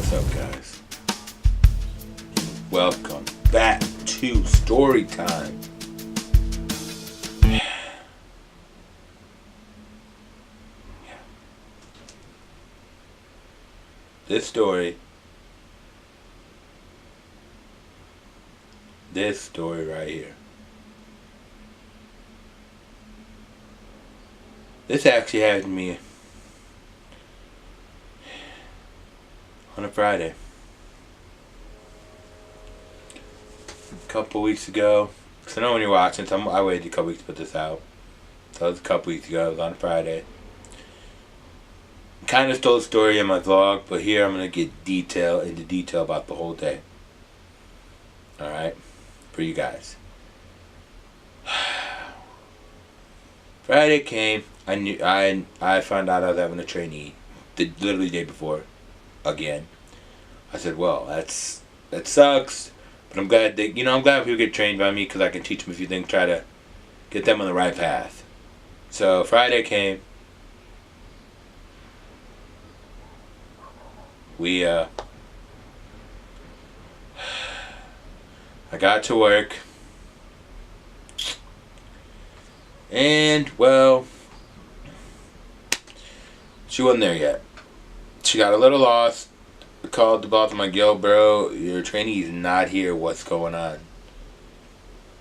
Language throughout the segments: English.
What's up, guys? Welcome back to Story Time. This story right here. This actually happened to me on a Friday. A couple weeks ago. So I know when you're watching, so I waited a couple weeks to put this out. So it was a couple weeks ago. It was on a Friday. Kind of stole the story in my vlog, but here I'm going to get into detail about the whole day. Alright? For you guys. Friday came. I found out I was having a trainee literally the day before. Again. I said, well, that sucks. But I'm glad I'm glad people get trained by me because I can teach them a few things, try to get them on the right path. So Friday came. I got to work. And, well, she wasn't there yet. She got a little lost. I called the boss. I'm like, yo, bro, your trainee is not here. What's going on?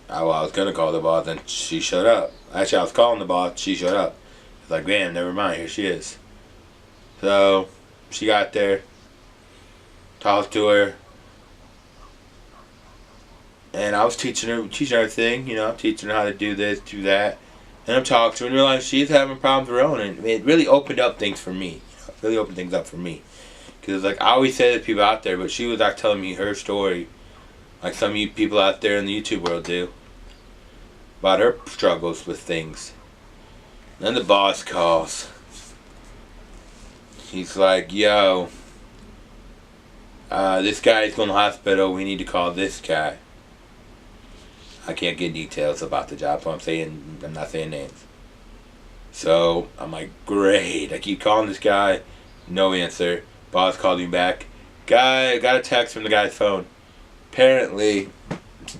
I was going to call the boss, and she showed up. Actually, I was calling the boss. She showed up. I was like, damn, never mind. Here she is. So, she got there. Talked to her. And I was teaching her a thing, teaching her how to do this, do that. And I'm talking to her and realized she's having problems of her own. And it really opened up things for me. It really opened things up for me. Because, I always say to people out there, but she was, telling me her story. Like some of you people out there in the YouTube world do. About her struggles with things. Then the boss calls. He's like, yo, this guy's going to the hospital. We need to call this guy. I can't get details about the job, so I'm not saying names. So I'm like, great. I keep calling this guy, no answer. Boss called me back. Guy got a text from the guy's phone. Apparently,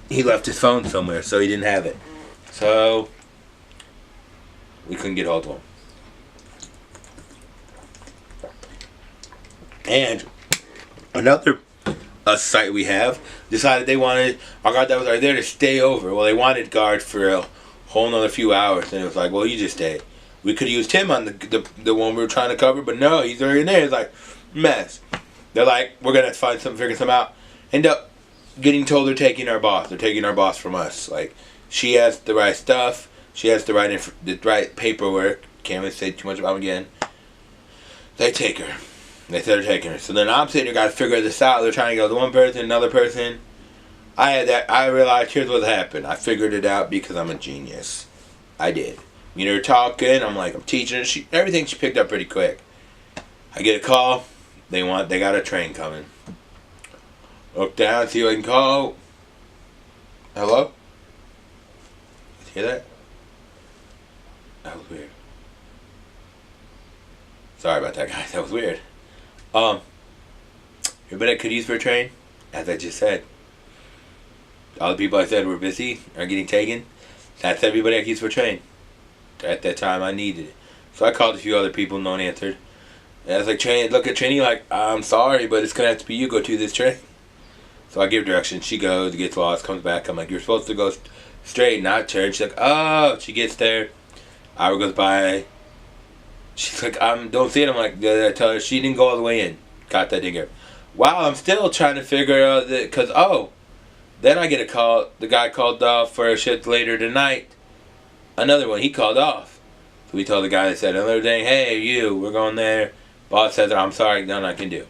he left his phone somewhere, so he didn't have it. So we couldn't get hold of him. And another site we have decided they wanted our guard that was right there to stay over. Well, they wanted guard for a whole another few hours, and it was like, well, you just stay. We could have used him on the one we were trying to cover, but no, he's already in there. It's like mess. They're like, we're gonna figure something out. End up getting told they're taking our boss. They're taking our boss from us. Like, she has the right stuff. She has the right paperwork. Can't really say too much about them again. They take her. They said they're taking her. So then I'm sitting here, got to figure this out. They're trying to go to one person, another person. I realized here's what happened. I figured it out because I'm a genius. I did. They're talking. I'm teaching her. Everything she picked up pretty quick. I get a call. They got a train coming. Look down, see who I can call. Hello? You hear that? That was weird. Sorry about that, guys. That was weird. Everybody that could use for a train, as I just said. All the people I said were busy are getting taken. That's everybody I could use for a train. At that time, I needed it. So I called a few other people, no one answered. And I was like, look at trainee, I'm sorry, but it's going to have to be you go to this train. So I give directions. She goes, gets lost, comes back. I'm like, you're supposed to go straight, not turn. She's like, oh. She gets there. Hour goes by. She's like, don't see it. I'm like, I tell her she didn't go all the way in. Got that digger. Wow, I'm still trying to figure out that, because, then I get a call. The guy called off for a shift later tonight. Another one, he called off. So we told the guy that said another thing, hey, you, we're going there. Boss says, I'm sorry, nothing I can do.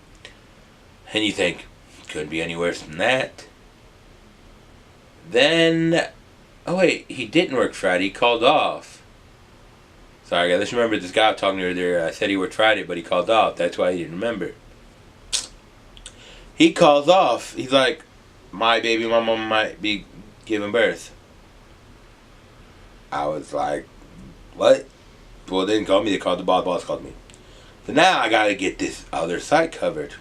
And you think, couldn't be any worse than that. Then, oh wait, he didn't work Friday, he called off. Sorry guys, let's remember this guy I was talking to earlier. I said he worked Friday, but he called off. That's why he didn't remember. He calls off. He's like, my baby mama might be giving birth. I was like, what? Well, they didn't call me. They called the boss. Boss called me. So now I got to get this other site covered.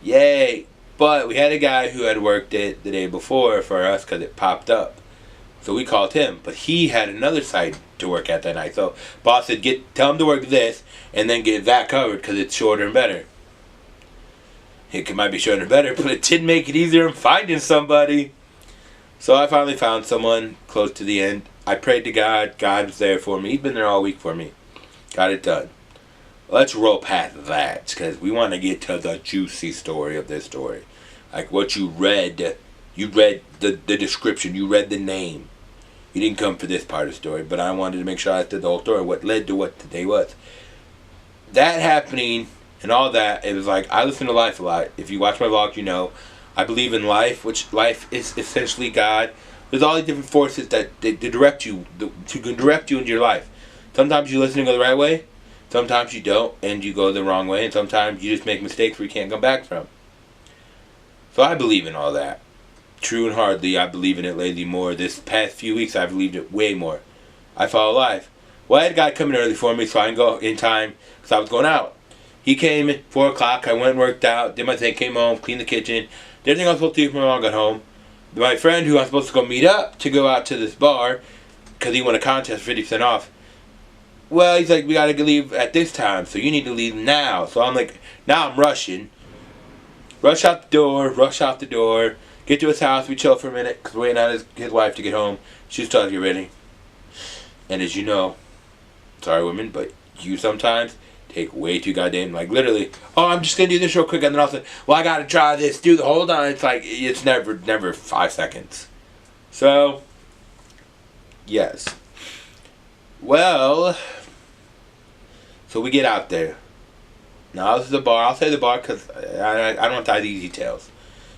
Yay! But we had a guy who had worked it the day before for us because it popped up. So we called him, but he had another site to work at that night. So boss said, tell him to work this and then get that covered because it's shorter and better. It might be shorter and better, but it didn't make it easier in finding somebody. So I finally found someone close to the end. I prayed to God. God was there for me. He's been there all week for me. Got it done. Let's roll past that because we want to get to the juicy story of this story. Like what you read. You read the description. You read the name. You didn't come for this part of the story, but I wanted to make sure I did the whole story, what led to what today was. That happening and all that, it was like, I listen to life a lot. If you watch my vlog, you know, I believe in life, which life is essentially God. There's all these different forces that direct you, to direct you into your life. Sometimes you listen and go the right way, sometimes you don't, and you go the wrong way, and sometimes you just make mistakes where you can't come back from. So I believe in all that. True and hardly, I believe in it lately more. This past few weeks, I believed it way more. I follow life. Well, I had a guy coming early for me so I can go in time because I was going out. He came at 4 o'clock. I went and worked out, did my thing, came home, cleaned the kitchen, did everything I was supposed to do when my mom got home. My friend who I was supposed to go meet up to go out to this bar because he won a contest for 50% off. Well, he's like, we got to leave at this time, so you need to leave now. So I'm like, now I'm rushing. Rush out the door. Get to his house, we chill for a minute, because we're waiting on his wife to get home. She's starting to get ready. And as you know, sorry women, but you sometimes take way too goddamn, like literally, oh, I'm just going to do this real quick, and then all of a sudden, well, I got to try this, hold on. It's like, it's never 5 seconds. So, yes. Well, so we get out there. Now, this is the bar. I'll say the bar because I don't have to hide these details.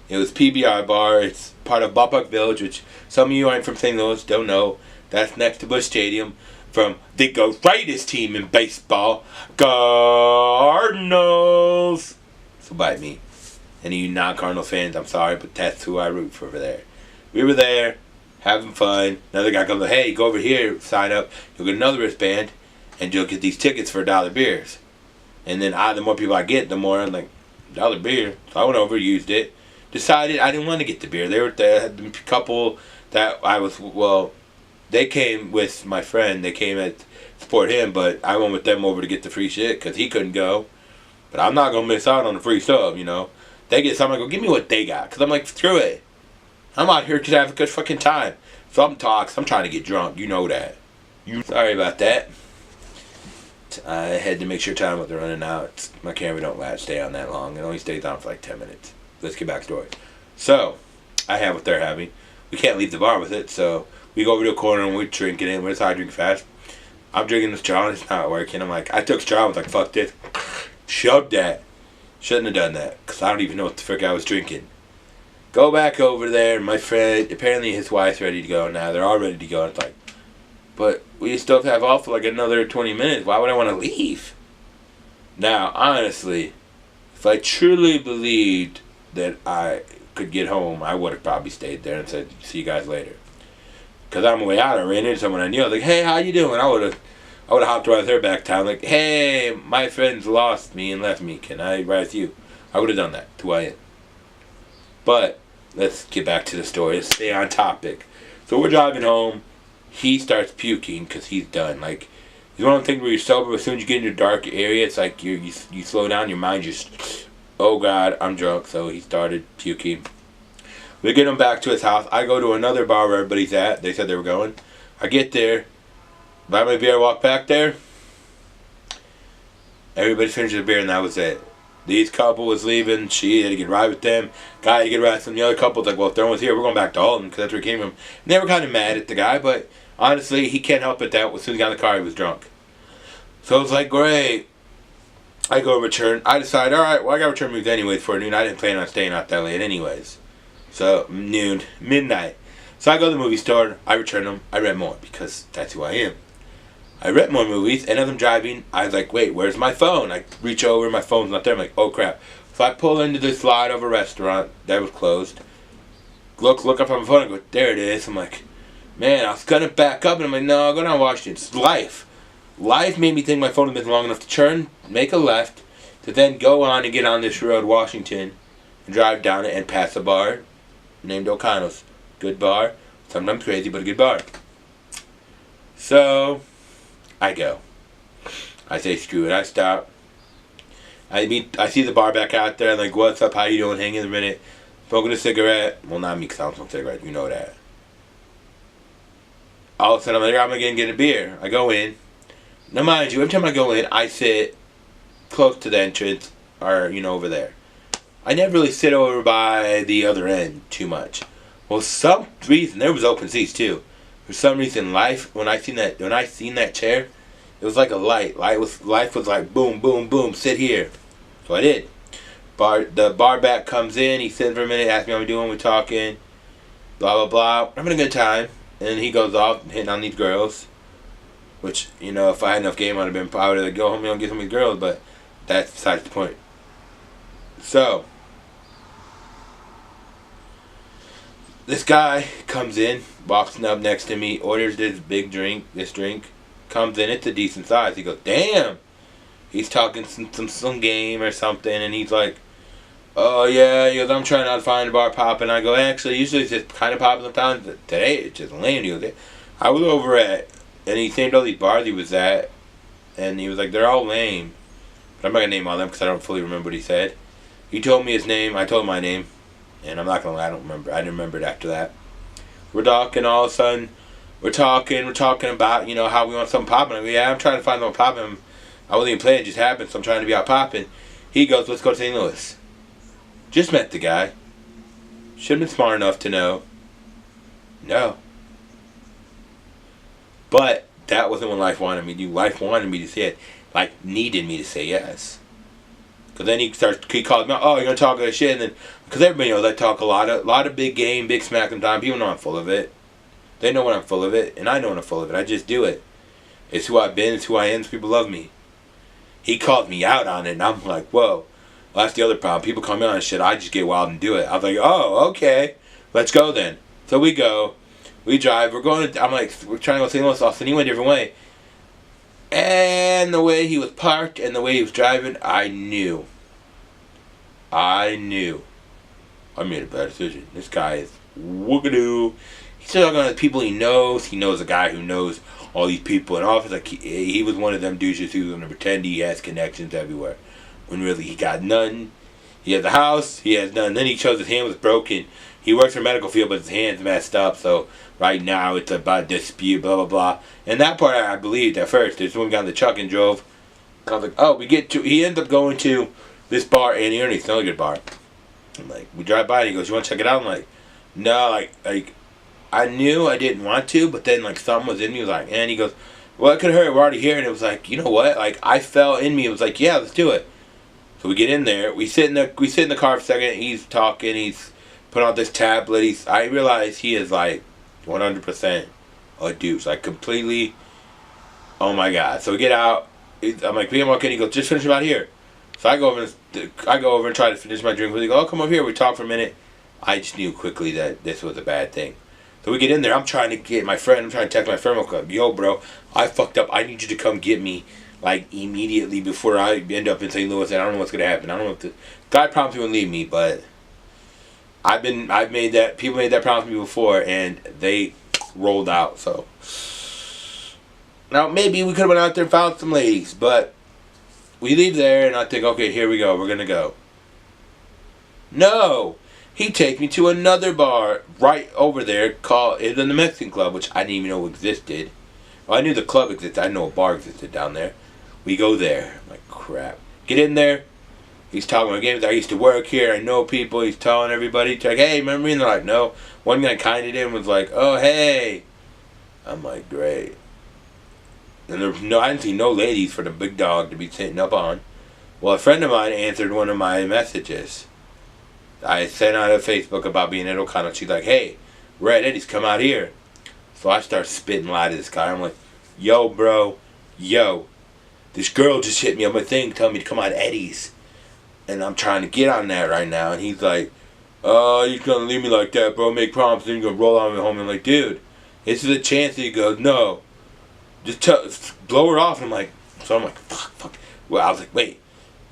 It was PBR Bar. It's part of Ballpark Village, which some of you aren't from St. Louis, don't know. That's next to Busch Stadium from the greatest team in baseball, Cardinals. So bite me. Any of you non-Cardinal fans, I'm sorry, but that's who I root for over there. We were there, having fun. Another guy comes like, hey, go over here, sign up. You'll get another wristband, and you'll get these tickets for $1 beers. And then the more people I get, the more I'm like, $1 beer. So I went over, used it. Decided I didn't want to get the beer. They were there, a couple that I was, well, they came with my friend. They came to support him, but I went with them over to get the free shit because he couldn't go. But I'm not going to miss out on the free stuff, you know. They get something, I go, give me what they got. Because I'm like, screw it. I'm out here to have a good fucking time. So I'm trying to get drunk. You know that. Sorry about that. I had to make sure time was running out. My camera don't stay on that long. It only stays on for like 10 minutes. Let's get back to the story. So, I have what they're having. We can't leave the bar with it, so we go over to a corner and we're drinking it. We're inside drinking fast. I'm drinking the straw and it's not working. I'm like, I took straw. I was like, fuck this. Shoved that. Shouldn't have done that because I don't even know what the frick I was drinking. Go back over there. My friend, apparently his wife's ready to go now. They're all ready to go. And it's like, but we still have off for like another 20 minutes. Why would I want to leave? Now, honestly, if I truly believed that I could get home, I would have probably stayed there and said, see you guys later. Because on my way out, I ran into someone I knew. I was like, hey, how you doing? I would have hopped right there back town. Like, hey, my friends lost me and left me. Can I ride with you? I would have done that to who I am. But let's get back to the story. Let's stay on topic. So we're driving home. He starts puking because he's done. Like, it's one of the things where you're sober, but as soon as you get into a dark area, it's like you slow down, your mind just, oh God, I'm drunk. So he started puking. We get him back to his house. I go to another bar where everybody's at. They said they were going. I get there, buy my beer, walk back there. Everybody finished the beer and that was it. These couple was leaving. She had to get a ride with them. Guy had to get a ride with them. The other couple's like, well, if they're with here, we're going back to Alton because that's where he came from. And they were kind of mad at the guy, but honestly, he can't help it that as soon as he got in the car, he was drunk. So it was like, great. I go return. I decide, all right, well, I got return moves anyways for noon. I didn't plan on staying out that late anyways. So, noon, midnight. So I go to the movie store. I return them. I rent more because that's who I am. I rent more movies, and as I'm driving, I was like, wait, where's my phone? I reach over, my phone's not there. I'm like, oh, crap. So I pull into this lot of a restaurant that was closed. Look up on my phone and go, there it is. I'm like, man, I was going to back up, and I'm like, no, I'll go down Washington. It's life. Life made me think my phone had been long enough to turn, make a left, to then go on and get on this road, Washington, and drive down it and pass a bar named O'Connell's. Good bar. Sometimes crazy, but a good bar. So, I go. I say screw it. I stop. I see the bar back out there. I'm like, what's up? How you doing? Hang in a minute. Smoking a cigarette. Well, not me because I don't smoke cigarettes. You know that. All of a sudden, I'm like, I'm going to get a beer. I go in. Now, mind you, every time I go in, I sit close to the entrance or, over there. I never really sit over by the other end too much. Well, some reason, there was open seats too. For some reason, when I seen that chair, it was like a light. Life was like, boom, boom, boom, sit here. So I did. The bar back comes in, he sits for a minute, asks me how I'm doing, we're talking, blah, blah, blah. I'm having a good time. And he goes off, hitting on these girls. Which, if I had enough game, I would have like, go home and get some of these girls, but that's besides the point. So, this guy comes in, walks up next to me, orders this drink, comes in, it's a decent size. He goes, damn! He's talking some game or something, and he's like, oh yeah, he goes, I'm trying not to find a bar popping. I go, actually, usually it's just kind of popping sometimes, but today it's just lame. He goes, I was over at, and he named all these bars he was at, and he was like, they're all lame. But I'm not going to name all them because I don't fully remember what he said. He told me his name, I told him my name, and I'm not going to lie, I didn't remember it after that. We're talking, all of a sudden, we're talking about, how we want something popping. I go, yeah, I'm trying to find something popping. I wasn't even playing, it just happened, so I'm trying to be out popping. He goes, let's go to St. Louis. Just met the guy. Should have been smart enough to know. No. But that wasn't what life wanted me to do. Life wanted me to say it. Like, needed me to say yes. Because then he calls me out, oh, you're going to talk that shit. And then, because everybody knows I talk a lot of big game, big smack sometimes. People know I'm full of it. They know when I'm full of it, and I know when I'm full of it. I just do it. It's who I've been, it's who I am, people love me. He called me out on it, and I'm like, whoa. Well, that's the other problem. People call me on shit, I just get wild and do it. I was like, oh, okay. Let's go then. So we go. We drive. We're trying to go to St. Louis, and he went a different way. And the way he was parked and the way he was driving, I knew. I made a bad decision. This guy is whookadoo. He's talking to the people he knows. He knows a guy who knows all these people in office. Like he was one of them douches who was going to pretend he has connections everywhere, when really he got none. He has a house. He has none. Then he chose his hand was broken. He works in the medical field, but his hand's messed up. So right now it's about dispute, blah blah blah. And that part I believed at first. This one got in the truck and drove. I was like, oh, he ends up going to this bar, Annie Ernie's, another good bar. I'm like, we drive by and he goes, you want to check it out? I'm like, no, like I knew I didn't want to, but then like something was in me was like, and he goes, well, it could hurt, we're already here. And it was like, you know what? Like I felt in me, it was like, yeah, let's do it. So we get in there, we sit in the car for a second, he's talking, he's putting out this tablet, I realize he is like 100% a douche, like completely, oh my god. So we get out, I'm like, I'm okay, he goes, just finish him out here. So I go over and try to finish my drink. He goes, oh, come over here. We talk for a minute. I just knew quickly that this was a bad thing. So we get in there. I'm trying to text my friend. I'm like, yo, bro, I fucked up. I need you to come get me, like, immediately before I end up in St. Louis. And I don't know what's going to happen. I don't know if the guy promised me to leave me, but people made that promise to me before, and they rolled out. So now maybe we could have went out there and found some ladies, but we leave there, and I think, okay, here we go. We're going to go. No! He takes me to another bar right over there called, it's in the Mexican Club, which I didn't even know existed. Well, I knew the club existed. I didn't know a bar existed down there. We go there. I'm like, crap. Get in there. He's talking about games. I used to work here. I know people. He's telling everybody. He's like, hey, remember me? And they're like, no. One guy kind of did and was like, oh, hey. I'm like, great. And I didn't see no ladies for the big dog to be sitting up on. Well, a friend of mine answered one of my messages. I sent out a Facebook about being at O'Connell. She's like, hey, we're at Eddie's, come out here. So I start spitting lie to this guy. I'm like, yo, bro, yo, this girl just hit me on my thing telling me to come out to Eddie's. And I'm trying to get on that right now. And he's like, oh, you're going to leave me like that, bro. Make promises. Then you're going to roll on me home. I'm like, dude, this is a chance. That he goes, no. Just blow her off. And I'm like, fuck. Well, I was like, wait.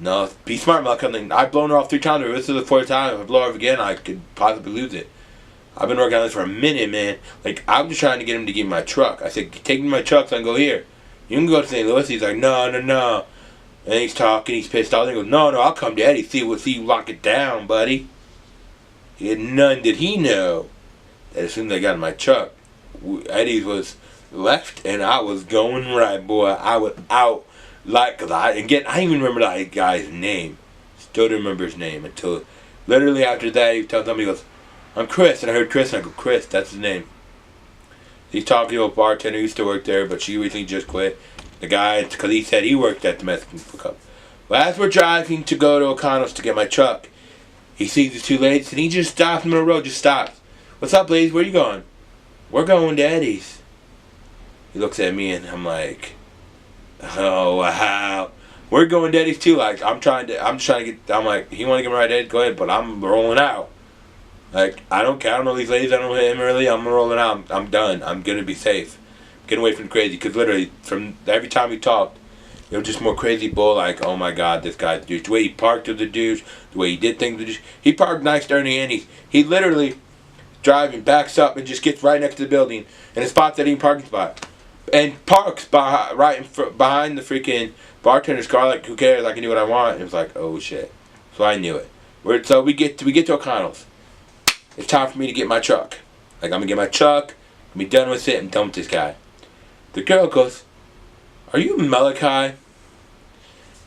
No, be smart, Malcolm. I've blown her off 3 times. This is the 4th time. If I blow her off again, I could possibly lose it. I've been working on this for a minute, man. Like, I'm just trying to get him to give me my truck. I said, take me my truck, so I can go here. You can go to St. Louis. He's like, no. And he's talking. He's pissed off. And he goes, no, I'll come to Eddie. See you lock it down, buddy. None did he know that as soon as I got in my truck, Eddie's was left and I was going right, boy. I was out like, cause I didn't even remember that guy's name. Still didn't remember his name until literally after that he tells somebody, he goes, I'm Chris. And I heard Chris and I go, Chris, that's his name. He's talking to a bartender who used to work there, but she recently just quit. The guy, because he said he worked at the Mexican Cup. Well, as we're driving to go to O'Connell's to get my truck, he sees the 2 ladies and he just stops in the road, just stops. What's up, ladies? Where you going? We're going to Eddie's. He looks at me and I'm like, oh wow. We're going to Eddie's too. Like I'm like, he want to get me right, Eddie? Go ahead, but I'm rolling out. Like I don't care. I don't know these ladies. I don't know him really. I'm rolling out. I'm done. I'm gonna be safe. Getting away from the crazy. Because literally, from every time we talked, it was just more crazy bull. Like, oh my god, this guy's a douche. The way he parked was a douche. The way he did things was a douche. He parked nice during the Andes. He literally driving, backs up and just gets right next to the building and it spots that parking spot and parks behind the freaking bartender's car. Like, who cares? I can do what I want. And it was like, oh shit. So I knew it. So we get to O'Connell's. It's time for me to get my truck. Like, I'm gonna get my truck. I'm be done with it. I'm done with this guy. The girl goes, are you Malachi?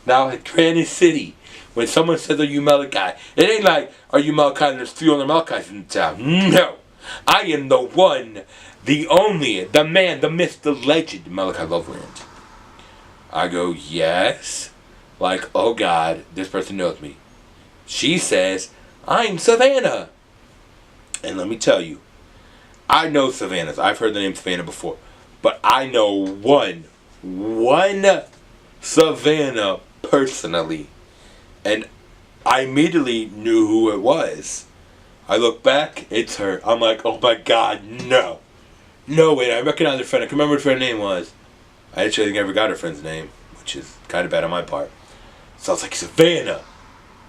Now at Granite City, when someone says, are you Malachi? It ain't like, are you Malachi and there's 3 other Malachis in the town. No. I am the one, the only, the man, the myth, the legend, Malachi Loveland. I go, yes. Like, oh God, this person knows me. She says, I'm Savannah. And let me tell you, I know Savannah's. I've heard the name Savannah before. But I know one Savannah personally. And I immediately knew who it was. I look back, it's her. I'm like, oh my God, no. No, wait, I recognize her friend. I can remember what her name was. I actually never got her friend's name, which is kind of bad on my part. So I was like, Savannah.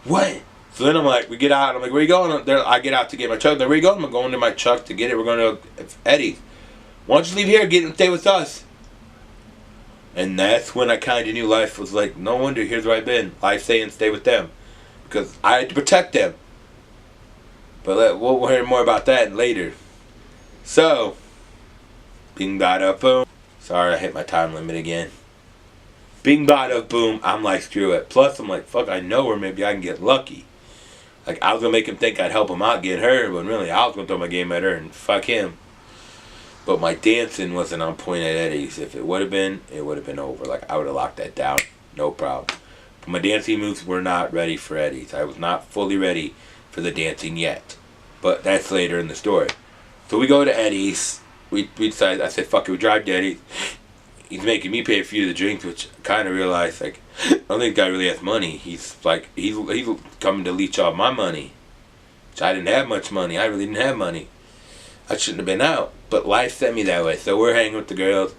What? So then I'm like, we get out. I'm like, where you going? I get out to get my truck. They're, where you going? I'm going to my truck to get it. We're going to Eddie's. Why don't you leave here, get and stay with us? And that's when I kind of knew life was like, no wonder, here's where I've been. Life saying stay with them. Because I had to protect them. But we'll hear more about that later. So, bing bada boom. Sorry, I hit my time limit again. Bing bada boom. I'm like, screw it. Plus, I'm like, fuck, I know her. Maybe I can get lucky. Like, I was going to make him think I'd help him out get her. But really, I was going to throw my game at her and fuck him. But my dancing wasn't on point at Eddie's. If it would have been, it would have been over. Like, I would have locked that down. No problem. But my dancing moves were not ready for Eddie's. I was not fully ready for the dancing yet. But that's later in the story. So we go to Eddie's. We decide, I said, fuck it, we drive to Eddie's. He's making me pay a few of the drinks, which I kind of realized, like, I don't think the guy really has money. He's like, he's coming to leech off my money. Which I didn't have much money. I really didn't have money. I shouldn't have been out. But life sent me that way. So we're hanging with the girls.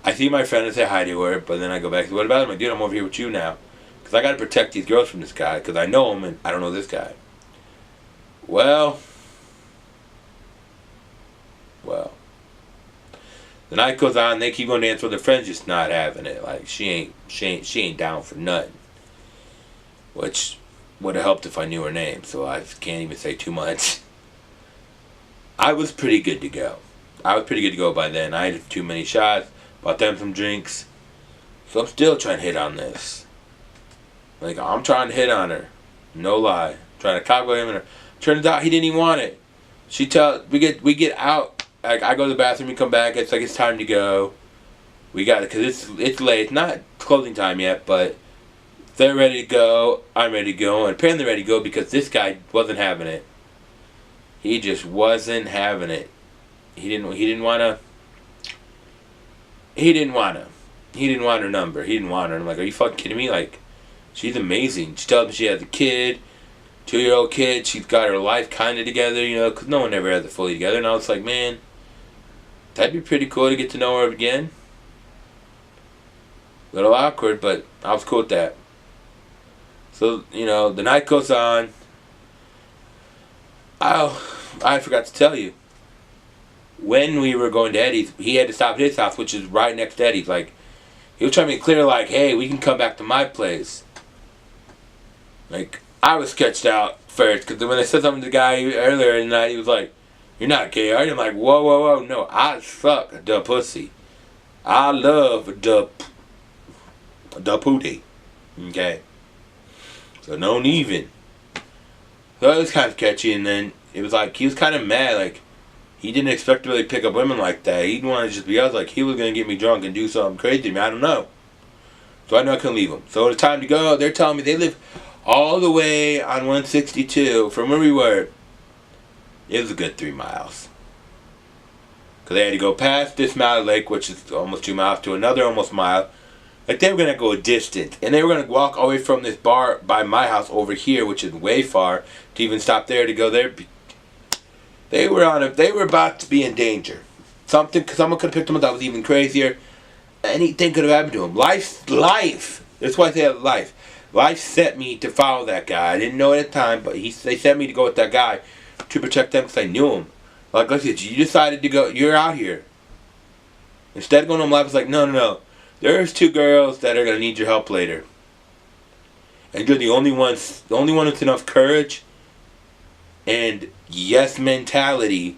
I see my friend and say hi to her, but then I go back and say, what about him? I'm like, dude, I'm over here with you now. Because I got to protect these girls from this guy. Because I know him and I don't know this guy. Well. The night goes on, they keep going to dance with their friends, just not having it. Like, she ain't down for nothing. Which would have helped if I knew her name, so I can't even say too much. I was pretty good to go. I was pretty good to go by then. I had too many shots, bought them some drinks. So I'm still trying to hit on this. Like, I'm trying to hit on her. No lie. Trying to coggle him and her. Turns out he didn't even want it. We get out. Like, I go to the bathroom, we come back, it's like it's time to go. We got it, because it's late. It's not closing time yet, but they're ready to go, I'm ready to go, and apparently they're ready to go because this guy wasn't having it. He just wasn't having it. He didn't want her number. He didn't want her. I'm like, are you fucking kidding me? Like, she's amazing. She tells me she has a kid. 2-year-old kid. She's got her life kind of together, you know, because no one ever has it fully together. And I was like, man, that'd be pretty cool to get to know her again. A little awkward, but I was cool with that. So, the night goes on. Oh, I forgot to tell you. When we were going to Eddie's, he had to stop at his house, which is right next to Eddie's. Like, he was trying to be clear, like, hey, we can come back to my place. Like, I was sketched out first, because when I said something to the guy earlier in the night, he was like, you're not gay, are you? I'm like, whoa, whoa, whoa, no, I suck the pussy. I love the pootie. Okay? So don't even. So it was kind of catchy, and then it was like, he was kind of mad, like, he didn't expect to really pick up women like that. He didn't want to just be us, like, he was going to get me drunk and do something crazy to me. I don't know. So I know I couldn't leave him. So it's time to go. They're telling me they live all the way on 162 from where we were. It was a good 3 miles. Because they had to go past this Mile Lake, which is almost 2 miles, to another almost mile. Like, they were going to go a distance. And they were going to walk away from this bar by my house over here, which is way far, to even stop there to go there. They were about to be in danger. Someone could have picked them up that was even crazier. Anything could have happened to him. Life. That's why I say life. Life set me to follow that guy. I didn't know it at the time, but they sent me to go with that guy to protect them because I knew him. Like I said, you decided to go. You're out here. Instead of going on life, it's like, no. There's 2 girls that are gonna need your help later, and you're the only one with enough courage and yes mentality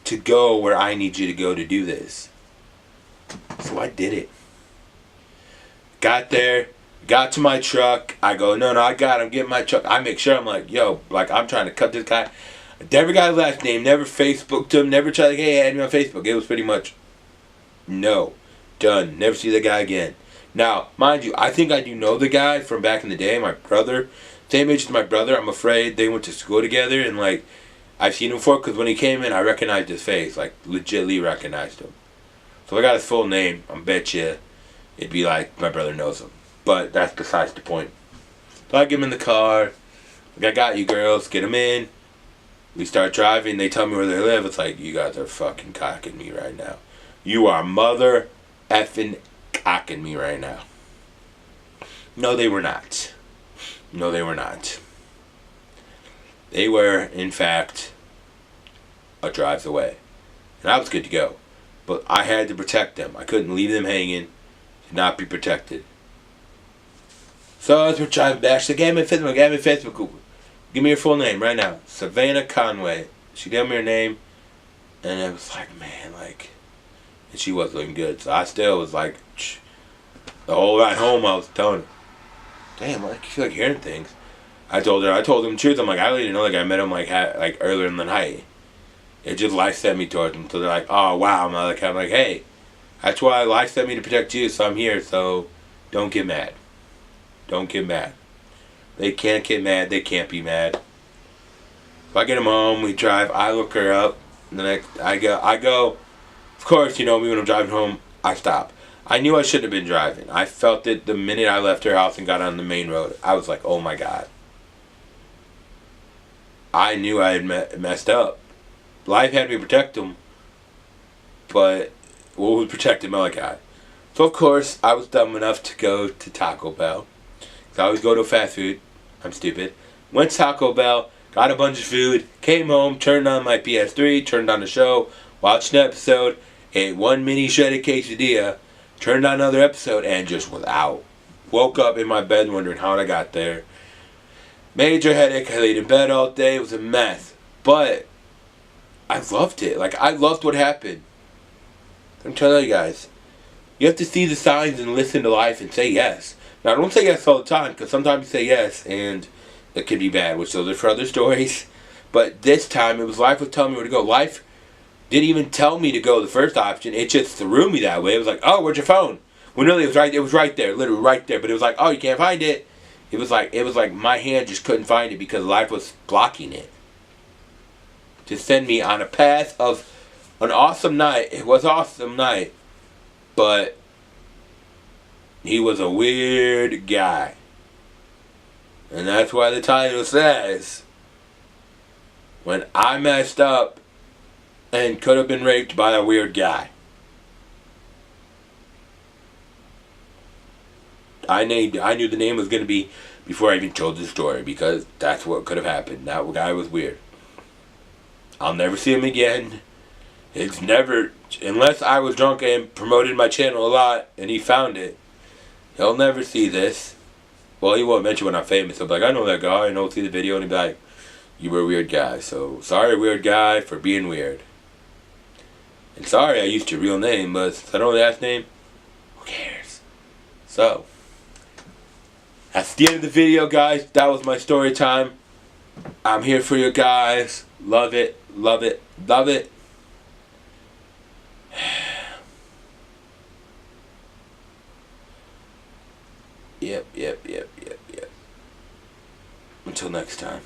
to go where I need you to go to do this. So I did it. Got there, got to my truck. I go, no, I got him. Get my truck. I make sure I'm like, yo, like I'm trying to cut this guy. I never got his last name. Never Facebooked him. Never tried like, hey, add me on Facebook. It was pretty much no, done. Never see the guy again. Now, mind you, I think I do know the guy from back in the day. My brother, same age as my brother. I'm afraid they went to school together, and like I've seen him before because when he came in, I recognized his face, like legitly recognized him. So I got his full name. I bet you it'd be like my brother knows him. But that's besides the point. So I get him in the car. Like, I got you girls. Get him in. We start driving. They tell me where they live. It's like, you guys are fucking cocking me right now. You are mother effing cocking me right now. No, they were not. No, they were not. They were, in fact, a drive away. And I was good to go. But I had to protect them. I couldn't leave them hanging to not be protected. So as we're driving back, she said, give me Facebook. Give me your full name right now. Savannah Conway. She gave me her name. And it was like, man, like... And she wasn't looking good. So I still was like... The whole ride home I was telling her, damn, I feel like hearing things. I told them the truth. I'm like, I didn't know like I met him like earlier in the night. It just life set me towards them. So they're like, oh wow. I'm like, hey, that's why life set me to protect you. So I'm here. So don't get mad. Don't get mad. They can't get mad. They can't be mad. So I get them home. We drive. I look her up. And then I go. Of course, me when I'm driving home, I stop. I knew I shouldn't have been driving. I felt it the minute I left her house and got on the main road. I was like, oh my God. I knew I had messed up. Life had me protect him, but what would protect Malachi? So of course, I was dumb enough to go to Taco Bell. Cause I always go to fast food. I'm stupid. Went to Taco Bell, got a bunch of food, came home, turned on my PS3, turned on the show, watched an episode, ate one mini shredded quesadilla, turned on another episode, and just was out. Woke up in my bed wondering how I got there. Major headache. I laid in bed all day. It was a mess. But I loved it. Like, I loved what happened. I'm telling you guys. You have to see the signs and listen to life and say yes. Now, don't say yes all the time, because sometimes you say yes and it can be bad, which those are for other stories. But this time, it was life was telling me where to go. Life didn't even tell me to go the first option. It just threw me that way. It was like, oh, where's your phone? When really it was right there, literally right there. But it was like, oh, you can't find it. It was like my hand just couldn't find it because life was blocking it. To send me on a path of an awesome night. It was an awesome night. But he was a weird guy. And that's why the title says, when I messed up and could have been raped by a weird guy. I knew the name was gonna be before I even told the story, because that's what could have happened. That guy was weird. I'll never see him again. It's never, unless I was drunk and promoted my channel a lot and he found it, he'll never see this. Well, he won't mention when I'm famous. He'll be like, I know that guy, and he'll see the video and he'll be like, you were a weird guy. So, sorry, weird guy, for being weird. And sorry I used your real name, but since I don't know the last name, who cares? So, that's the end of the video, guys. That was my story time. I'm here for you guys. Love it, love it, love it. Yep. Until next time.